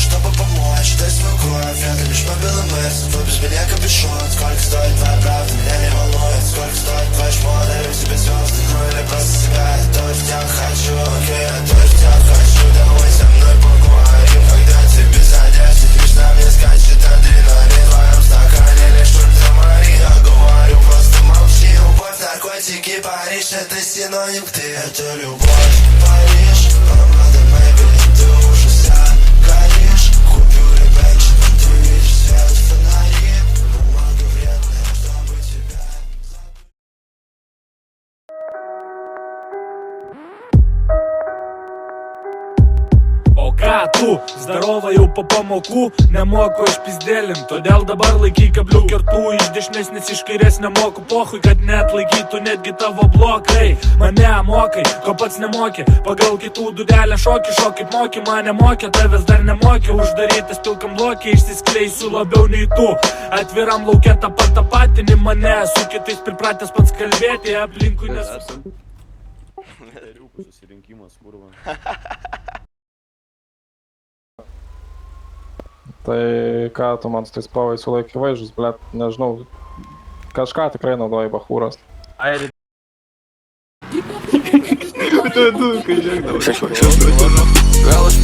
чтобы помочь. Дай свою кровь, это лишь мой белый мэр. Твой без меня капюшон. Сколько стоит твоя правда, меня не волнует. Сколько стоит твой шмон, дарю тебе звезды. Ну или просто себя, я тоже тебя хочу. Окей, я тоже тебя хочу. Давай со мной поговорим, когда ты без одежды. Лишь на мне скачет адреналин. В твоем стакане лишь ультрамарин. Я говорю, просто молчи. Любовь, наркотики, Париж, это синоним. Ты это любовь, Париж. Помада, maybe, ты уже вся горишь. Купюры, бэкши, ты видишь свет в фонари. Бумага вредная, чтобы тебя Ką tu, zdarova jau po pamokų, nemoku aš pizdelint, todėl dabar laikyk kablių kertų, iš dešinės nes iš kairės nemoku pohui, kad net laikytų netgi tavo blokai, mane mokai, ko pats nemokė, pagal kitų dudelę šokį, šokį mokė, mane mokė, tavęs dar nemokė, uždarytas pilkam blokė, išsiskleisiu labiau nei tu, atviram laukia tą patini mane, su kitais pripratęs pats kalbėti, aplinkui nesu. Susirinkimas, kurva. Tai ką tu man su tais pavai sulaikai vaizdžius, blėt, nežinau, kažką tikrai naudoji bachūras. Ai, Gal aš